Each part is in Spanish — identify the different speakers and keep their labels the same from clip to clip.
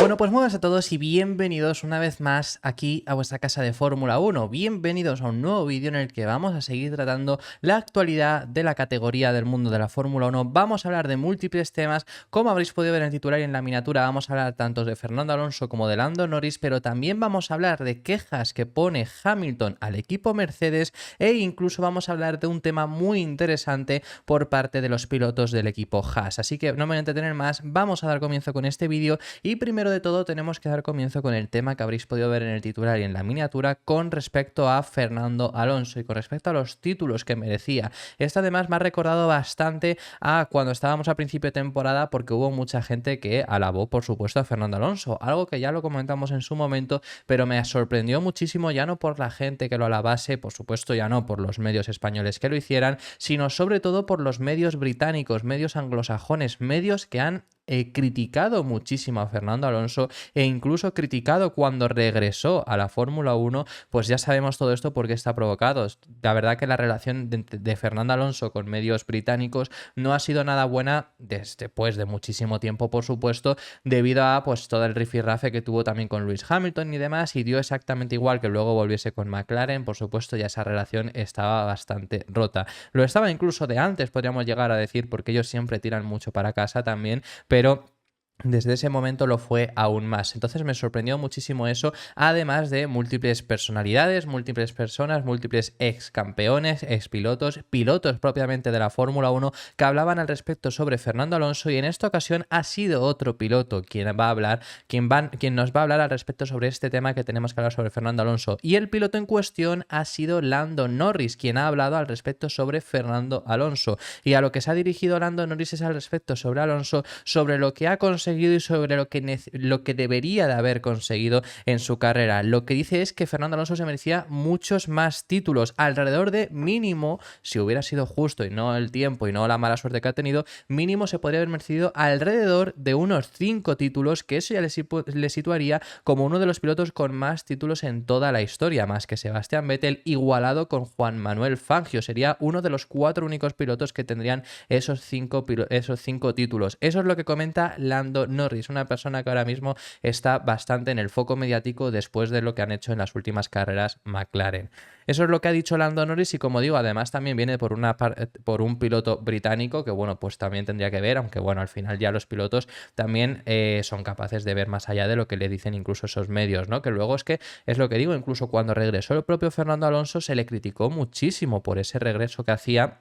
Speaker 1: Bueno, pues muy buenas a todos y bienvenidos una vez más aquí a vuestra casa de Fórmula 1. Bienvenidos a un nuevo vídeo en el que vamos a seguir tratando la actualidad de la categoría del mundo de la Fórmula 1. Vamos a hablar de múltiples temas, como habréis podido ver en el titular y en la miniatura. Vamos a hablar tanto de Fernando Alonso como de Lando Norris, pero también vamos a hablar de quejas que pone Hamilton al equipo Mercedes e incluso vamos a hablar de un tema muy interesante por parte de los pilotos del equipo Haas. Así que no me voy a entretener más, vamos a dar comienzo con este vídeo y primero de todo tenemos que dar comienzo con el tema que habréis podido ver en el titular y en la miniatura con respecto a Fernando Alonso y con respecto a los títulos que merecía. Esto además me ha recordado bastante a cuando estábamos a principio de temporada, porque hubo mucha gente que alabó por supuesto a Fernando Alonso, algo que ya lo comentamos en su momento, pero me sorprendió muchísimo, ya no por la gente que lo alabase, por supuesto ya no por los medios españoles que lo hicieran, sino sobre todo por los medios británicos, medios anglosajones, medios que han criticado muchísimo a Fernando Alonso e incluso criticado cuando regresó a la Fórmula 1, pues ya sabemos todo esto porque está provocado. La verdad que la relación de Fernando Alonso con medios británicos no ha sido nada buena después de muchísimo tiempo, por supuesto, debido a pues todo el rifirrafe que tuvo también con Lewis Hamilton y demás, y dio exactamente igual que luego volviese con McLaren. Por supuesto, ya esa relación estaba bastante rota. Lo estaba incluso de antes, podríamos llegar a decir, porque ellos siempre tiran mucho para casa también, pero desde ese momento lo fue aún más. Entonces me sorprendió muchísimo eso, además de múltiples personalidades, múltiples personas, múltiples ex campeones, ex pilotos, pilotos propiamente de la Fórmula 1 que hablaban al respecto sobre Fernando Alonso, y en esta ocasión ha sido otro piloto quien va a hablar, quien nos va a hablar al respecto sobre este tema que tenemos que hablar sobre Fernando Alonso. Y el piloto en cuestión ha sido Lando Norris, quien ha hablado al respecto sobre Fernando Alonso. Y a lo que se ha dirigido Lando Norris es al respecto sobre Alonso, sobre lo que ha conseguido y sobre lo que debería de haber conseguido en su carrera. Lo que dice es que Fernando Alonso se merecía muchos más títulos, alrededor de mínimo, si hubiera sido justo y no el tiempo y no la mala suerte que ha tenido, mínimo se podría haber merecido alrededor de unos 5 títulos, que eso ya le situaría como uno de los pilotos con más títulos en toda la historia, más que Sebastián Vettel, igualado con Juan Manuel Fangio. Sería uno de los 4 únicos pilotos que tendrían esos 5 títulos. Eso es lo que comenta Lando Norris, una persona que ahora mismo está bastante en el foco mediático después de lo que han hecho en las últimas carreras McLaren. Eso es lo que ha dicho Lando Norris, y como digo, además también viene por un piloto británico que, bueno, pues también tendría que ver, aunque bueno, al final ya los pilotos también son capaces de ver más allá de lo que le dicen incluso esos medios, ¿no? Que luego es lo que digo, incluso cuando regresó el propio Fernando Alonso se le criticó muchísimo por ese regreso que hacía,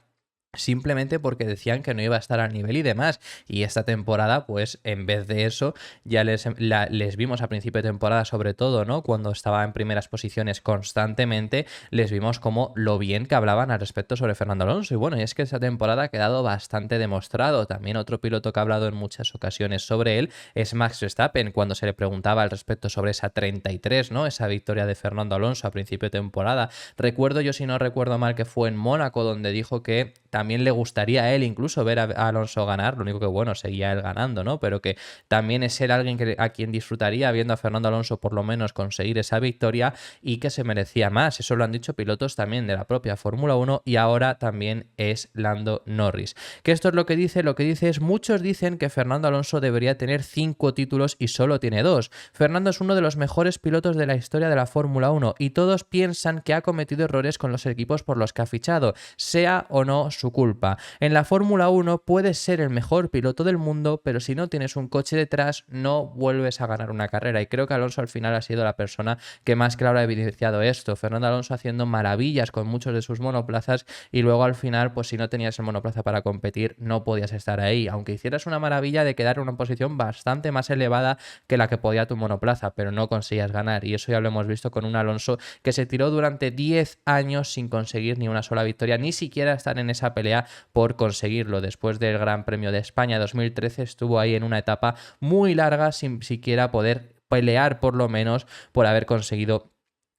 Speaker 1: simplemente porque decían que no iba a estar al nivel y demás. Y esta temporada, pues en vez de eso, ya les vimos a principio de temporada, sobre todo, ¿no? Cuando estaba en primeras posiciones constantemente, les vimos como lo bien que hablaban al respecto sobre Fernando Alonso. Y bueno, y es que esta temporada ha quedado bastante demostrado. También otro piloto que ha hablado en muchas ocasiones sobre él es Max Verstappen, cuando se le preguntaba al respecto sobre esa 33, ¿no? Esa victoria de Fernando Alonso a principio de temporada. Recuerdo yo, si no recuerdo mal, que fue en Mónaco, donde dijo que también le gustaría a él incluso ver a Alonso ganar, lo único que bueno, seguía él ganando, ¿no? Pero que también es ser alguien a quien disfrutaría viendo a Fernando Alonso por lo menos conseguir esa victoria, y que se merecía más. Eso lo han dicho pilotos también de la propia Fórmula 1, y ahora también es Lando Norris. Que esto es lo que dice es: muchos dicen que Fernando Alonso debería tener 5 títulos y solo tiene 2. Fernando es uno de los mejores pilotos de la historia de la Fórmula 1 y todos piensan que ha cometido errores con los equipos por los que ha fichado, sea o no su culpa. En la Fórmula 1 puedes ser el mejor piloto del mundo, pero si no tienes un coche detrás no vuelves a ganar una carrera, y creo que Alonso al final ha sido la persona que más claro ha evidenciado esto. Fernando Alonso haciendo maravillas con muchos de sus monoplazas, y luego al final, pues si no tenías el monoplaza para competir no podías estar ahí, aunque hicieras una maravilla de quedar en una posición bastante más elevada que la que podía tu monoplaza, pero no conseguías ganar. Y eso ya lo hemos visto con un Alonso que se tiró durante 10 años sin conseguir ni una sola victoria, ni siquiera estar en esa pelea por conseguirlo. Después del Gran Premio de España 2013 estuvo ahí en una etapa muy larga sin siquiera poder pelear por lo menos por haber conseguido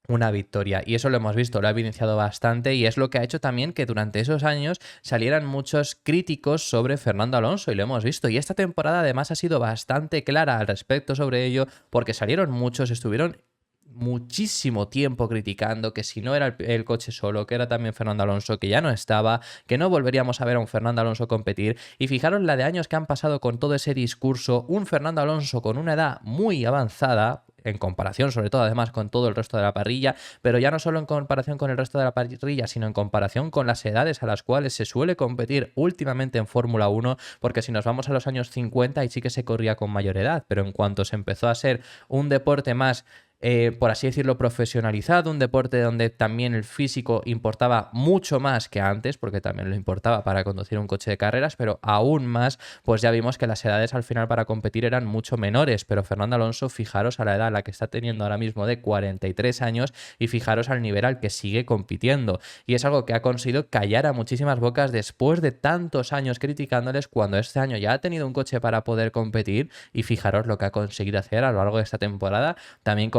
Speaker 1: una victoria, y eso lo hemos visto, lo ha evidenciado bastante, y es lo que ha hecho también que durante esos años salieran muchos críticos sobre Fernando Alonso, y lo hemos visto. Y esta temporada además ha sido bastante clara al respecto sobre ello, porque salieron muchos, estuvieron muchísimo tiempo criticando que si no era el coche solo, que era también Fernando Alonso, que ya no estaba, que no volveríamos a ver a un Fernando Alonso competir. Y fijaros la de años que han pasado con todo ese discurso, un Fernando Alonso con una edad muy avanzada, en comparación sobre todo además con todo el resto de la parrilla, pero ya no solo en comparación con el resto de la parrilla, sino en comparación con las edades a las cuales se suele competir últimamente en Fórmula 1, porque si nos vamos a los años 50 ahí sí que se corría con mayor edad, pero en cuanto se empezó a ser un deporte más por así decirlo, profesionalizado, un deporte donde también el físico importaba mucho más que antes, porque también lo importaba para conducir un coche de carreras, pero aún más, pues ya vimos que las edades al final para competir eran mucho menores, pero Fernando Alonso, fijaros a la edad a la que está teniendo ahora mismo de 43 años y fijaros al nivel al que sigue compitiendo. Y es algo que ha conseguido callar a muchísimas bocas después de tantos años criticándoles cuando este año ya ha tenido un coche para poder competir y fijaros lo que ha conseguido hacer a lo largo de esta temporada, también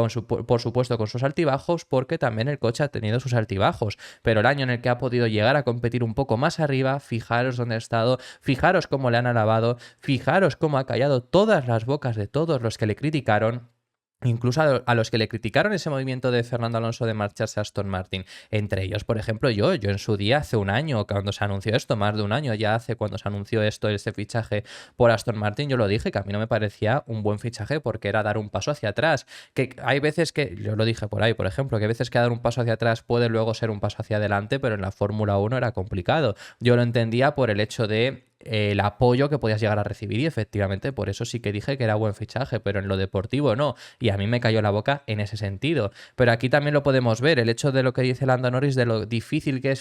Speaker 1: por supuesto con sus altibajos, porque también el coche ha tenido sus altibajos, pero el año en el que ha podido llegar a competir un poco más arriba, fijaros dónde ha estado, fijaros cómo le han alabado, fijaros cómo ha callado todas las bocas de todos los que le criticaron. Incluso a los que le criticaron ese movimiento de Fernando Alonso de marcharse a Aston Martin. Entre ellos, por ejemplo, yo en su día, hace un año, cuando se anunció esto, más de un año ya hace cuando se anunció este fichaje por Aston Martin, yo lo dije, que a mí no me parecía un buen fichaje porque era dar un paso hacia atrás. Que hay veces que, yo lo dije por ahí, por ejemplo, que hay veces que dar un paso hacia atrás puede luego ser un paso hacia adelante, pero en la Fórmula 1 era complicado. Yo lo entendía por el hecho de el apoyo que podías llegar a recibir y efectivamente por eso sí que dije que era buen fichaje, pero en lo deportivo no, y a mí me cayó la boca en ese sentido. Pero aquí también lo podemos ver, el hecho de lo que dice Lando Norris, de lo difícil que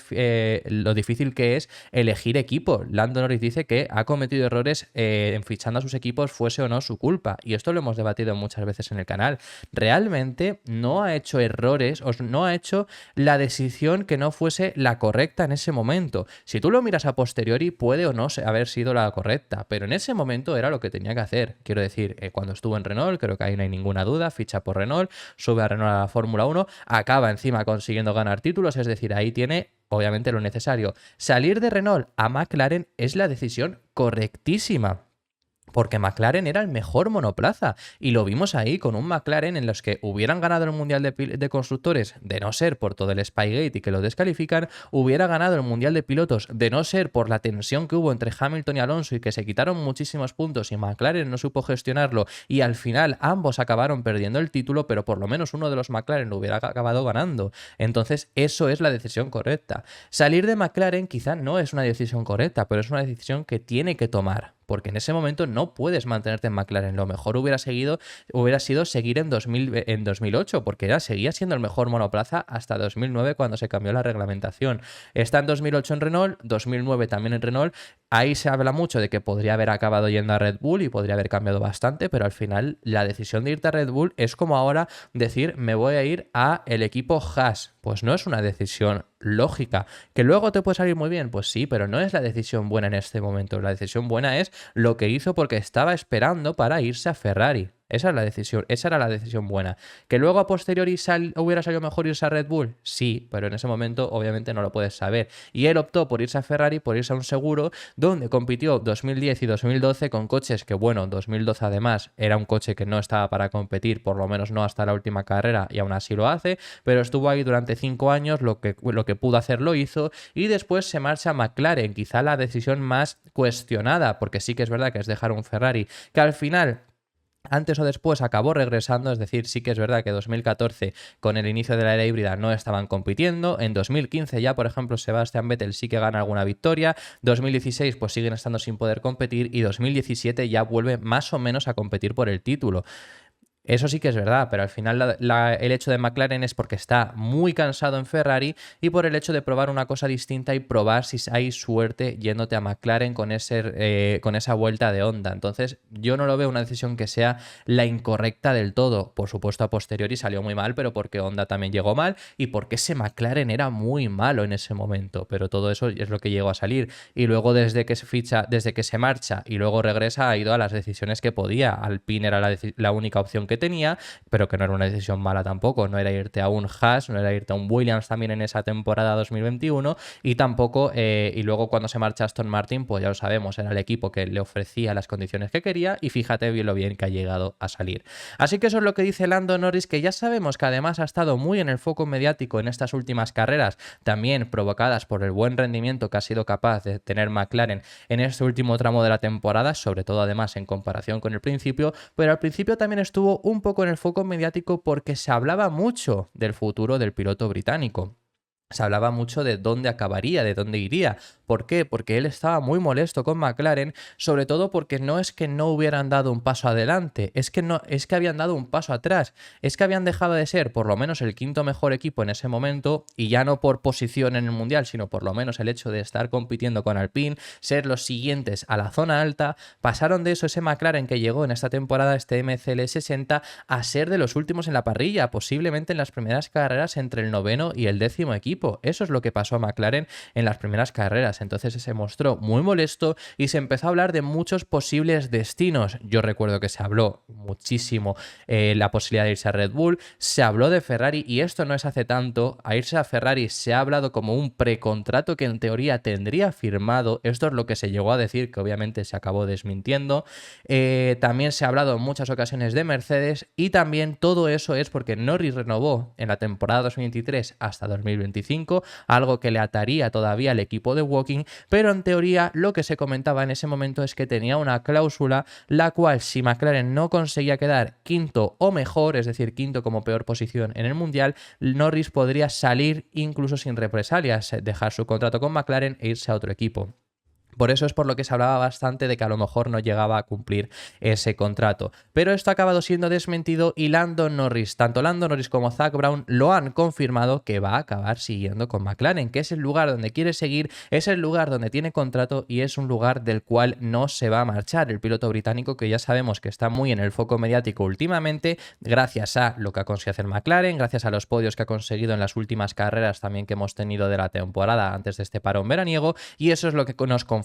Speaker 1: es elegir equipo. Lando Norris dice que ha cometido errores en fichando a sus equipos, fuese o no su culpa, y esto lo hemos debatido muchas veces en el canal. Realmente no ha hecho errores, o no ha hecho la decisión que no fuese la correcta en ese momento. Si tú lo miras a posteriori, puede o no haber sido la correcta, pero en ese momento era lo que tenía que hacer. Quiero decir, cuando estuvo en Renault, creo que ahí no hay ninguna duda, ficha por Renault, sube a Renault a la Fórmula 1, acaba encima consiguiendo ganar títulos, es decir, ahí tiene obviamente lo necesario. Salir de Renault a McLaren es la decisión correctísima, porque McLaren era el mejor monoplaza y lo vimos ahí con un McLaren en los que hubieran ganado el Mundial de Constructores de no ser por todo el Spygate y que lo descalifican, hubiera ganado el Mundial de Pilotos de no ser por la tensión que hubo entre Hamilton y Alonso y que se quitaron muchísimos puntos y McLaren no supo gestionarlo y al final ambos acabaron perdiendo el título, pero por lo menos uno de los McLaren lo hubiera acabado ganando. Entonces eso es la decisión correcta. Salir de McLaren quizá no es una decisión correcta, pero es una decisión que tiene que tomar, porque en ese momento no puedes mantenerte en McLaren. Lo mejor hubiera sido seguir en 2008, porque seguía siendo el mejor monoplaza hasta 2009 cuando se cambió la reglamentación. Está en 2008 en Renault, 2009 también en Renault. Ahí se habla mucho de que podría haber acabado yendo a Red Bull y podría haber cambiado bastante, pero al final la decisión de irte a Red Bull es como ahora decir me voy a ir a el equipo Haas. Pues no es una decisión lógica. ¿Que luego te puede salir muy bien? Pues sí, pero no es la decisión buena en este momento. La decisión buena es lo que hizo porque estaba esperando para irse a Ferrari. Esa es la decisión, esa era la decisión buena. ¿Que luego a posteriori hubiera salido mejor irse a Red Bull? Sí, pero en ese momento obviamente no lo puedes saber. Y él optó por irse a Ferrari, por irse a un seguro, donde compitió 2010 y 2012 con coches que, bueno, 2012 además era un coche que no estaba para competir, por lo menos no hasta la última carrera, y aún así lo hace, pero estuvo ahí durante 5 años, lo que pudo hacer lo hizo, y después se marcha a McLaren, quizá la decisión más cuestionada, porque sí que es verdad que es dejar un Ferrari, que al final antes o después acabó regresando, es decir, sí que es verdad que 2014 con el inicio de la era híbrida no estaban compitiendo, en 2015 ya por ejemplo Sebastian Vettel sí que gana alguna victoria, 2016 pues siguen estando sin poder competir y 2017 ya vuelve más o menos a competir por el título. Eso sí que es verdad, pero al final el hecho de McLaren es porque está muy cansado en Ferrari y por el hecho de probar una cosa distinta y probar si hay suerte yéndote a McLaren con esa vuelta de Honda. Entonces yo no lo veo una decisión que sea la incorrecta del todo. Por supuesto a posteriori salió muy mal, pero porque Honda también llegó mal y porque ese McLaren era muy malo en ese momento, pero todo eso es lo que llegó a salir. Y luego desde que se marcha y luego regresa ha ido a las decisiones que podía. Alpine era la única opción que que tenía, pero que no era una decisión mala tampoco. No era irte a un Haas, no era irte a un Williams también en esa temporada 2021 y tampoco, y luego cuando se marcha Aston Martin, pues ya lo sabemos, era el equipo que le ofrecía las condiciones que quería y fíjate bien lo bien que ha llegado a salir. Así que eso es lo que dice Lando Norris, que ya sabemos que además ha estado muy en el foco mediático en estas últimas carreras, también provocadas por el buen rendimiento que ha sido capaz de tener McLaren en este último tramo de la temporada, sobre todo además en comparación con el principio, pero al principio también estuvo un poco en el foco mediático porque se hablaba mucho del futuro del piloto británico. Se hablaba mucho de dónde acabaría, de dónde iría. ¿Por qué? Porque él estaba muy molesto con McLaren, sobre todo porque no es que no hubieran dado un paso adelante, es que habían dado un paso atrás, es que habían dejado de ser por lo menos el quinto mejor equipo en ese momento, y ya no por posición en el Mundial, sino por lo menos el hecho de estar compitiendo con Alpine, ser los siguientes a la zona alta. Pasaron de eso, ese McLaren que llegó en esta temporada, este MCL60, a ser de los últimos en la parrilla, posiblemente en las primeras carreras entre el 9º y el 10º equipo. Eso es lo que pasó a McLaren en las primeras carreras. Entonces se mostró muy molesto y se empezó a hablar de muchos posibles destinos. Yo recuerdo que se habló muchísimo la posibilidad de irse a Red Bull, se habló de Ferrari, y esto no es hace tanto. A irse a Ferrari se ha hablado como un precontrato que en teoría tendría firmado. Esto es lo que se llegó a decir, que obviamente se acabó desmintiendo. También se ha hablado en muchas ocasiones de Mercedes, y también todo eso es porque Norris renovó en la temporada 2023 hasta 2025, algo que le ataría todavía al equipo de Woking, pero en teoría lo que se comentaba en ese momento es que tenía una cláusula la cual, si McLaren no conseguía quedar quinto o mejor, es decir, quinto como peor posición en el Mundial, Norris podría salir incluso sin represalias, dejar su contrato con McLaren e irse a otro equipo. Por eso es por lo que se hablaba bastante de que a lo mejor no llegaba a cumplir ese contrato. Pero esto ha acabado siendo desmentido, y Lando Norris, tanto Lando Norris como Zak Brown, lo han confirmado que va a acabar siguiendo con McLaren, que es el lugar donde quiere seguir, es el lugar donde tiene contrato y es un lugar del cual no se va a marchar. El piloto británico, que ya sabemos que está muy en el foco mediático últimamente, gracias a lo que ha conseguido hacer McLaren, gracias a los podios que ha conseguido en las últimas carreras también que hemos tenido de la temporada antes de este parón veraniego, y eso es lo que nos confirman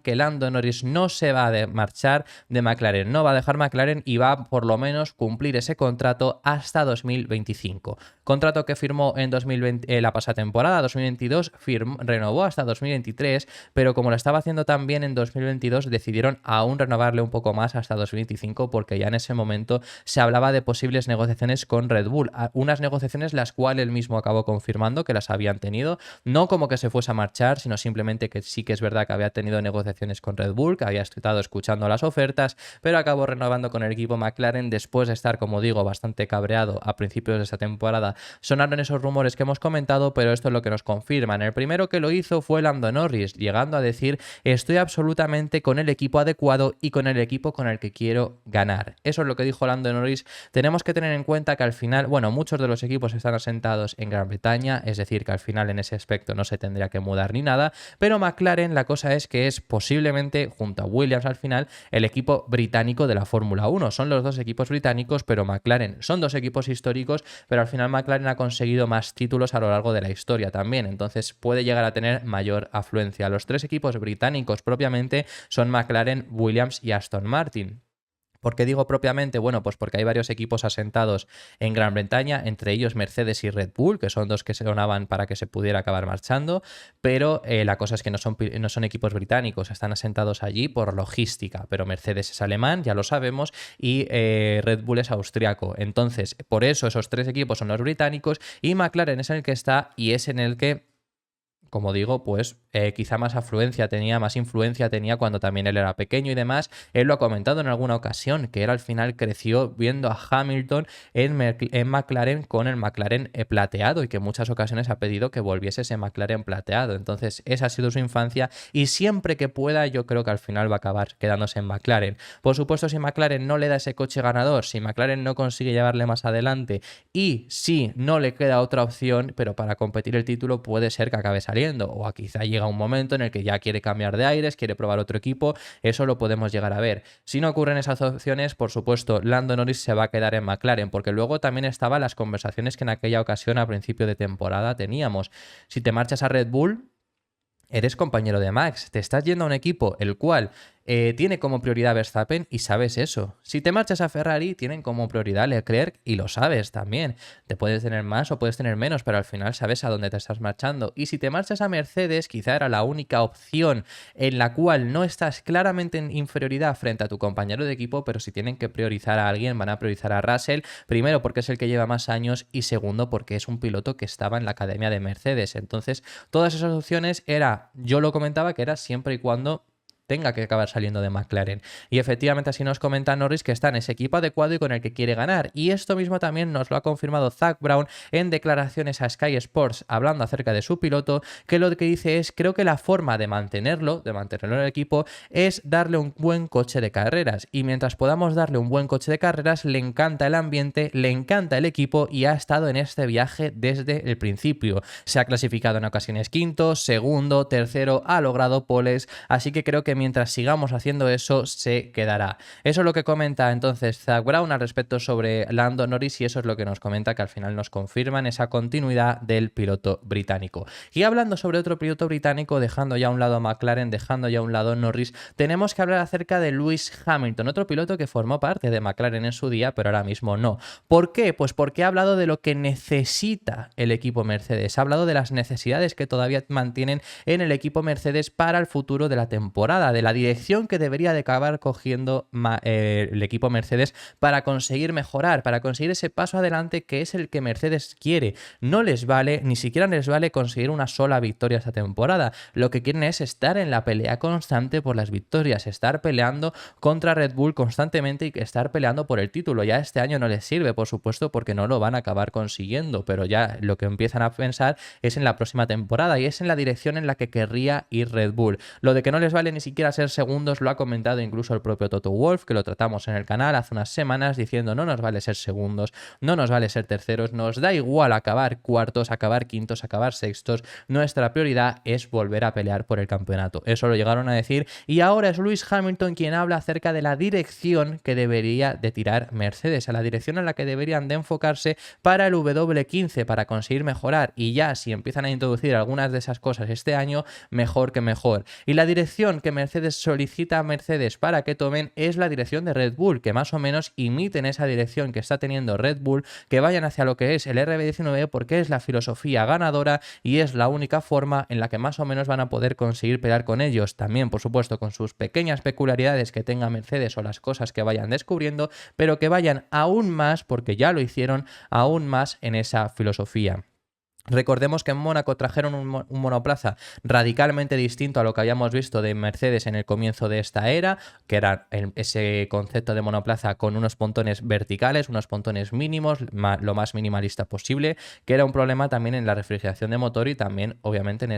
Speaker 1: que Lando Norris no se va a marchar de McLaren, no va a dejar McLaren y va por lo menos cumplir ese contrato hasta 2025. Contrato que firmó en 2020, la pasada temporada, 2022, renovó hasta 2023, pero como lo estaba haciendo también en 2022, decidieron aún renovarle un poco más hasta 2025, porque ya en ese momento se hablaba de posibles negociaciones con Red Bull, unas negociaciones las cuales él mismo acabó confirmando que las habían tenido, no como que se fuese a marchar, sino simplemente que sí que es verdad que había tenido negociaciones con Red Bull, que había estado escuchando las ofertas, pero acabó renovando con el equipo McLaren después de estar, como digo, bastante cabreado a principios de esta temporada. Sonaron esos rumores que hemos comentado, pero esto es lo que nos confirman. El primero que lo hizo fue Lando Norris, llegando a decir: estoy absolutamente con el equipo adecuado y con el equipo con el que quiero ganar. Eso es lo que dijo Lando Norris. Tenemos que tener en cuenta que al final, bueno, muchos de los equipos están asentados en Gran Bretaña, es decir, que al final en ese aspecto no se tendría que mudar ni nada, pero McLaren, la cosa es que es posiblemente, junto a Williams al final, el equipo británico de la Fórmula 1. Son los dos equipos británicos, pero McLaren son dos equipos históricos, pero al final McLaren ha conseguido más títulos a lo largo de la historia también, entonces puede llegar a tener mayor afluencia. Los tres equipos británicos propiamente son McLaren, Williams y Aston Martin. ¿Por qué digo propiamente? Bueno, pues porque hay varios equipos asentados en Gran Bretaña, entre ellos Mercedes y Red Bull, que son dos que se sonaban para que se pudiera acabar marchando, pero la cosa es que no son equipos británicos, están asentados allí por logística, pero Mercedes es alemán, ya lo sabemos, y Red Bull es austriaco. Entonces, por eso esos tres equipos son los británicos, y McLaren es en el que está, y es en el que, como digo, pues quizá más afluencia tenía, más influencia tenía cuando también él era pequeño y demás. Él lo ha comentado en alguna ocasión, que él al final creció viendo a Hamilton en McLaren con el McLaren plateado, y que en muchas ocasiones ha pedido que volviese ese McLaren plateado. Entonces esa ha sido su infancia, y siempre que pueda yo creo que al final va a acabar quedándose en McLaren. Por supuesto, si McLaren no le da ese coche ganador, si McLaren no consigue llevarle más adelante, y si no le queda otra opción, pero para competir el título puede ser que acabe saliendo, o quizá llega un momento en el que ya quiere cambiar de aires, quiere probar otro equipo, eso lo podemos llegar a ver. Si no ocurren esas opciones, por supuesto, Lando Norris se va a quedar en McLaren, porque luego también estaban las conversaciones que en aquella ocasión a principio de temporada teníamos. Si te marchas a Red Bull, eres compañero de Max, te estás yendo a un equipo el cual tiene como prioridad Verstappen y sabes eso. Si te marchas a Ferrari, tienen como prioridad Leclerc y lo sabes también. Te puedes tener más o puedes tener menos, pero al final sabes a dónde te estás marchando. Y si te marchas a Mercedes, quizá era la única opción en la cual no estás claramente en inferioridad frente a tu compañero de equipo, pero si tienen que priorizar a alguien, van a priorizar a Russell, primero porque es el que lleva más años y segundo porque es un piloto que estaba en la academia de Mercedes. Entonces, todas esas opciones yo lo comentaba que era siempre y cuando tenga que acabar saliendo de McLaren. Y efectivamente así nos comenta Norris que está en ese equipo adecuado y con el que quiere ganar. Y esto mismo también nos lo ha confirmado Zak Brown en declaraciones a Sky Sports hablando acerca de su piloto, que lo que dice es: creo que la forma de mantenerlo en el equipo, es darle un buen coche de carreras. Y mientras podamos darle un buen coche de carreras, le encanta el ambiente, le encanta el equipo y ha estado en este viaje desde el principio. Se ha clasificado en ocasiones quinto, segundo, tercero, ha logrado poles, así que creo que mientras sigamos haciendo eso, se quedará. Eso es lo que comenta entonces Zak Brown al respecto sobre Lando Norris y eso es lo que nos comenta, que al final nos confirman esa continuidad del piloto británico. Y hablando sobre otro piloto británico, dejando ya a un lado a McLaren, dejando ya a un lado a Norris, tenemos que hablar acerca de Lewis Hamilton, otro piloto que formó parte de McLaren en su día, pero ahora mismo no. ¿Por qué? Pues porque ha hablado de lo que necesita el equipo Mercedes, ha hablado de las necesidades que todavía mantienen en el equipo Mercedes para el futuro de la temporada, de la dirección que debería de acabar cogiendo el equipo Mercedes para conseguir mejorar, para conseguir ese paso adelante que es el que Mercedes quiere. No les vale, ni siquiera les vale conseguir una sola victoria esta temporada. Lo que quieren es estar en la pelea constante por las victorias, estar peleando contra Red Bull constantemente y estar peleando por el título. Ya este año no les sirve, por supuesto, porque no lo van a acabar consiguiendo, pero ya lo que empiezan a pensar es en la próxima temporada y es en la dirección en la que querría ir Red Bull. Lo de que no les vale ni siquiera ser segundos lo ha comentado incluso el propio Toto Wolff, que lo tratamos en el canal hace unas semanas, diciendo: no nos vale ser segundos, no nos vale ser terceros, nos da igual acabar cuartos, acabar quintos, acabar sextos, nuestra prioridad es volver a pelear por el campeonato. Eso lo llegaron a decir y ahora es Lewis Hamilton quien habla acerca de la dirección que debería de tirar Mercedes, a la dirección en la que deberían de enfocarse para el W15, para conseguir mejorar, y ya si empiezan a introducir algunas de esas cosas este año, mejor que mejor. Y la dirección que Mercedes solicita a Mercedes para que tomen es la dirección de Red Bull, que más o menos imiten esa dirección que está teniendo Red Bull, que vayan hacia lo que es el RB19 porque es la filosofía ganadora y es la única forma en la que más o menos van a poder conseguir pelear con ellos. También, por supuesto, con sus pequeñas peculiaridades que tenga Mercedes o las cosas que vayan descubriendo, pero que vayan aún más, porque ya lo hicieron, aún más en esa filosofía. Recordemos que en Mónaco trajeron un monoplaza radicalmente distinto a lo que habíamos visto de Mercedes en el comienzo de esta era, que era ese concepto de monoplaza con unos pontones verticales, unos pontones mínimos, lo más minimalista posible, que era un problema también en la refrigeración de motor y también obviamente en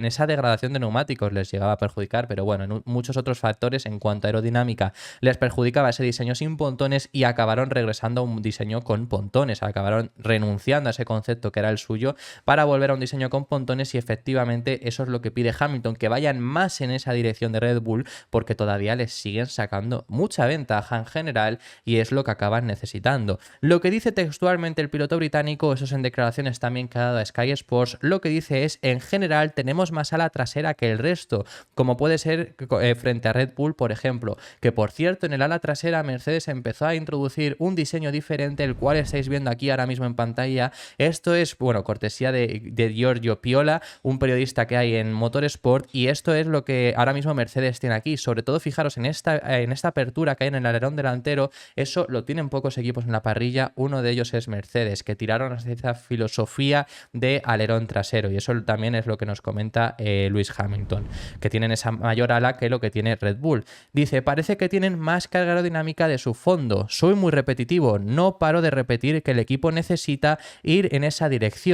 Speaker 1: esa degradación de neumáticos les llegaba a perjudicar, pero bueno, en muchos otros factores en cuanto a aerodinámica les perjudicaba ese diseño sin pontones y acabaron regresando a un diseño con pontones, acabaron renunciando a ese concepto que era el suyo para volver a un diseño con pontones y efectivamente eso es lo que pide Hamilton, que vayan más en esa dirección de Red Bull porque todavía les siguen sacando mucha ventaja en general y es lo que acaban necesitando. Lo que dice textualmente el piloto británico, eso es en declaraciones también que ha dado a Sky Sports, lo que dice es: en general tenemos más ala trasera que el resto, como puede ser frente a Red Bull, por ejemplo, que por cierto en el ala trasera Mercedes empezó a introducir un diseño diferente, el cual estáis viendo aquí ahora mismo en pantalla. Esto es, bueno, cortesía de Giorgio Piola, un periodista que hay en Motorsport, y esto es lo que ahora mismo Mercedes tiene aquí. Sobre todo fijaros en esta apertura que hay en el alerón delantero, eso lo tienen pocos equipos en la parrilla, uno de ellos es Mercedes, que tiraron hacia esa filosofía de alerón trasero, y eso también es lo que nos comenta Lewis Hamilton, que tienen esa mayor ala que lo que tiene Red Bull. Dice: parece que tienen más carga aerodinámica de su fondo, soy muy repetitivo, no paro de repetir que el equipo necesita ir en esa dirección.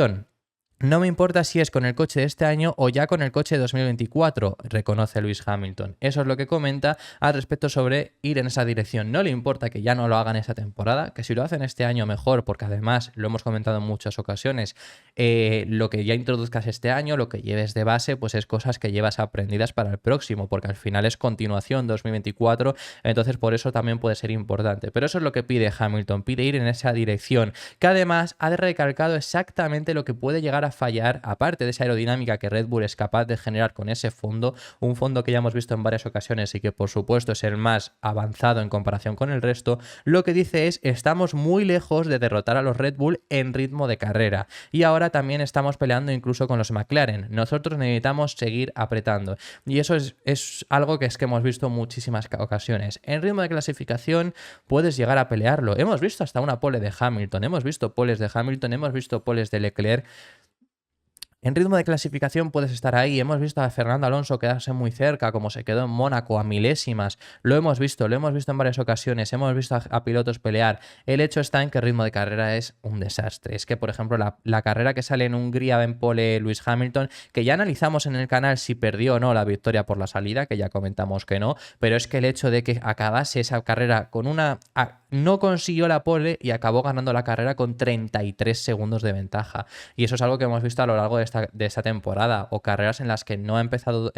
Speaker 1: No me importa si es con el coche de este año o ya con el coche de 2024, reconoce Lewis Hamilton. Eso es lo que comenta al respecto sobre ir en esa dirección. No le importa que ya no lo hagan esta temporada, que si lo hacen este año mejor, porque además lo hemos comentado en muchas ocasiones, lo que ya introduzcas este año, lo que lleves de base, pues es cosas que llevas aprendidas para el próximo, porque al final es continuación 2024, entonces por eso también puede ser importante. Pero eso es lo que pide Hamilton, pide ir en esa dirección, que además ha recalcado exactamente lo que puede llegar a fallar, aparte de esa aerodinámica que Red Bull es capaz de generar con ese fondo, un fondo que ya hemos visto en varias ocasiones y que por supuesto es el más avanzado en comparación con el resto, lo que dice es: estamos muy lejos de derrotar a los Red Bull en ritmo de carrera, y ahora también estamos peleando incluso con los McLaren. Nosotros necesitamos seguir apretando, y eso es algo que hemos visto muchísimas ocasiones. En ritmo de clasificación puedes llegar a pelearlo. Hemos visto hasta una pole de Hamilton, hemos visto poles de Hamilton, hemos visto poles de Leclerc. En ritmo de clasificación puedes estar ahí. Hemos visto a Fernando Alonso quedarse muy cerca, como se quedó en Mónaco a milésimas. Lo hemos visto en varias ocasiones. Hemos visto a pilotos pelear. El hecho está en que el ritmo de carrera es un desastre. Es que, por ejemplo, la carrera que sale en Hungría en pole Lewis Hamilton, que ya analizamos en el canal si perdió o no la victoria por la salida, que ya comentamos que no, pero es que el hecho de que acabase esa carrera con una... no consiguió la pole y acabó ganando la carrera con 33 segundos de ventaja. Y eso es algo que hemos visto a lo largo de esta temporada, o carreras en las que no ha empezado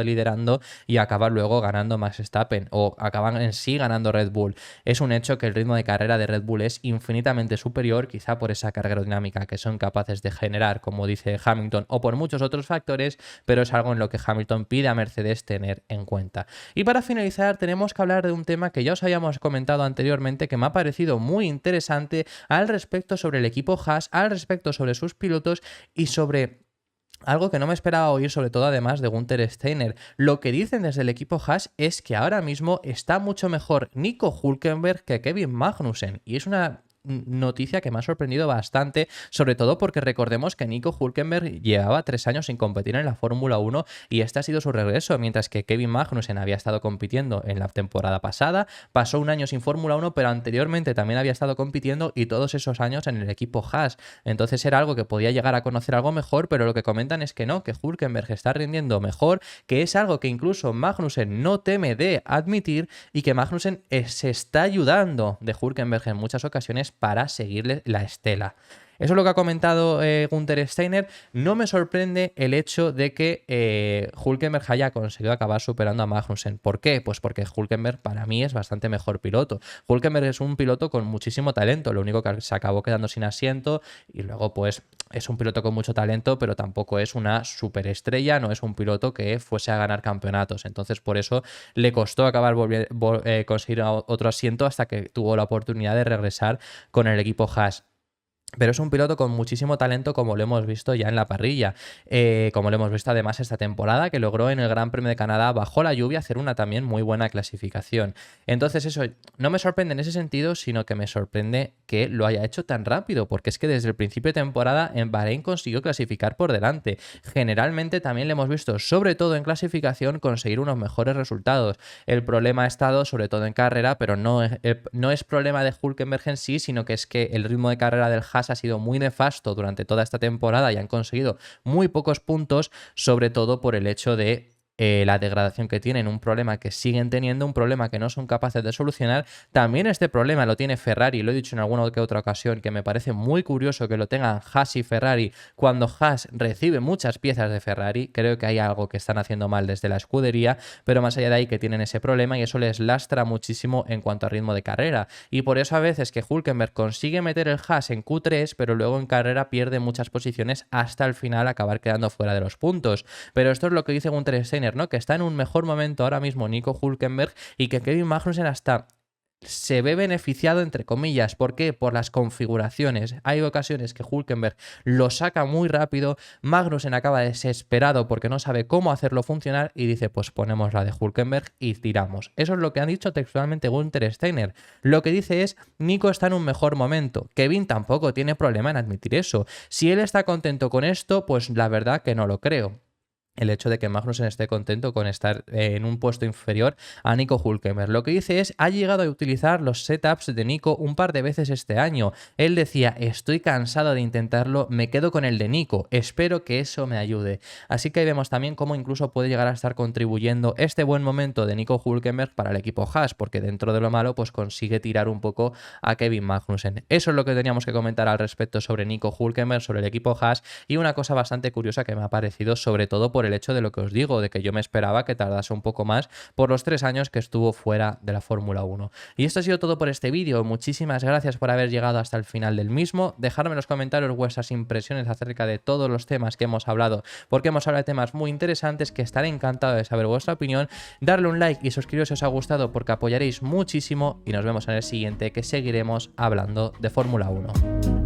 Speaker 1: liderando y acaba luego ganando Max Verstappen, o acaban en sí ganando Red Bull. Es un hecho que el ritmo de carrera de Red Bull es infinitamente superior, quizá por esa carga aerodinámica que son capaces de generar, como dice Hamilton, o por muchos otros factores, pero es algo en lo que Hamilton pide a Mercedes tener en cuenta. Y para finalizar, tenemos que hablar de un tema que ya os habíamos comentado anteriormente, que me ha parecido muy interesante al respecto sobre el equipo Haas, al respecto sobre sus pilotos y sobre algo que no me esperaba oír, sobre todo además de Günther Steiner. Lo que dicen desde el equipo Haas es que ahora mismo está mucho mejor Nico Hülkenberg que Kevin Magnussen, y es una noticia que me ha sorprendido bastante, sobre todo porque recordemos que Nico Hülkenberg llevaba 3 años sin competir en la Fórmula 1 y este ha sido su regreso, mientras que Kevin Magnussen había estado compitiendo en la temporada pasada, pasó un año sin Fórmula 1, pero anteriormente también había estado compitiendo, y todos esos años en el equipo Haas. Entonces era algo que podía llegar a conocer algo mejor, pero lo que comentan es que no, que Hülkenberg está rindiendo mejor, que es algo que incluso Magnussen no teme de admitir, y que Magnussen se está ayudando de Hülkenberg en muchas ocasiones para seguirle la estela. Eso es lo que ha comentado Günther Steiner. No me sorprende el hecho de que Hülkenberg haya conseguido acabar superando a Magnussen. ¿Por qué? Pues porque Hülkenberg para mí es bastante mejor piloto. Hülkenberg es un piloto con muchísimo talento, lo único que se acabó quedando sin asiento, y luego pues es un piloto con mucho talento, pero tampoco es una superestrella, no es un piloto que fuese a ganar campeonatos. Entonces por eso le costó acabar conseguir otro asiento hasta que tuvo la oportunidad de regresar con el equipo Haas. Pero es un piloto con muchísimo talento, como lo hemos visto ya en la parrilla, como lo hemos visto además esta temporada, que logró en el Gran Premio de Canadá bajo la lluvia hacer una también muy buena clasificación. Entonces eso no me sorprende en ese sentido, sino que me sorprende que lo haya hecho tan rápido, porque es que desde el principio de temporada en Bahrein consiguió clasificar por delante. Generalmente también le hemos visto, sobre todo en clasificación, conseguir unos mejores resultados. El problema ha estado sobre todo en carrera, pero no es problema de Hülkenberg en sí, sino que es que el ritmo de carrera del Haas ha sido muy nefasto durante toda esta temporada y han conseguido muy pocos puntos, sobre todo por el hecho de la degradación que tienen, un problema que siguen teniendo, un problema que no son capaces de solucionar. También este problema lo tiene Ferrari, lo he dicho en alguna que otra ocasión, que me parece muy curioso que lo tengan Haas y Ferrari cuando Haas recibe muchas piezas de Ferrari. Creo que hay algo que están haciendo mal desde la escudería, pero más allá de ahí que tienen ese problema, y eso les lastra muchísimo en cuanto a ritmo de carrera, y por eso a veces que Hülkenberg consigue meter el Haas en Q3, pero luego en carrera pierde muchas posiciones hasta el final acabar quedando fuera de los puntos. Pero esto es lo que dice Günther Steiner, ¿no? Que está en un mejor momento ahora mismo Nico Hülkenberg, y que Kevin Magnussen hasta se ve beneficiado, entre comillas. ¿Por qué? Por las configuraciones. Hay ocasiones que Hülkenberg lo saca muy rápido, Magnussen acaba desesperado porque no sabe cómo hacerlo funcionar y dice, pues ponemos la de Hülkenberg y tiramos. Eso es lo que han dicho textualmente Günther Steiner. Lo que dice es, Nico está en un mejor momento. Kevin tampoco tiene problema en admitir eso. Si él está contento con esto, pues la verdad que no lo creo. El hecho de que Magnussen esté contento con estar en un puesto inferior a Nico Hülkenberg. Lo que dice es, ha llegado a utilizar los setups de Nico un par de veces este año. Él decía, estoy cansado de intentarlo, me quedo con el de Nico, espero que eso me ayude. Así que ahí vemos también cómo incluso puede llegar a estar contribuyendo este buen momento de Nico Hülkenberg para el equipo Haas, porque dentro de lo malo pues consigue tirar un poco a Kevin Magnussen. Eso es lo que teníamos que comentar al respecto sobre Nico Hülkenberg, sobre el equipo Haas, y una cosa bastante curiosa que me ha parecido, sobre todo por por el hecho de lo que os digo, de que yo me esperaba que tardase un poco más por los 3 años que estuvo fuera de la Fórmula 1. Y esto ha sido todo por este vídeo. Muchísimas gracias por haber llegado hasta el final del mismo. Dejadme en los comentarios vuestras impresiones acerca de todos los temas que hemos hablado, porque hemos hablado de temas muy interesantes que estaré encantado de saber vuestra opinión. Darle un like y suscribiros si os ha gustado porque apoyaréis muchísimo y nos vemos en el siguiente, que seguiremos hablando de Fórmula 1.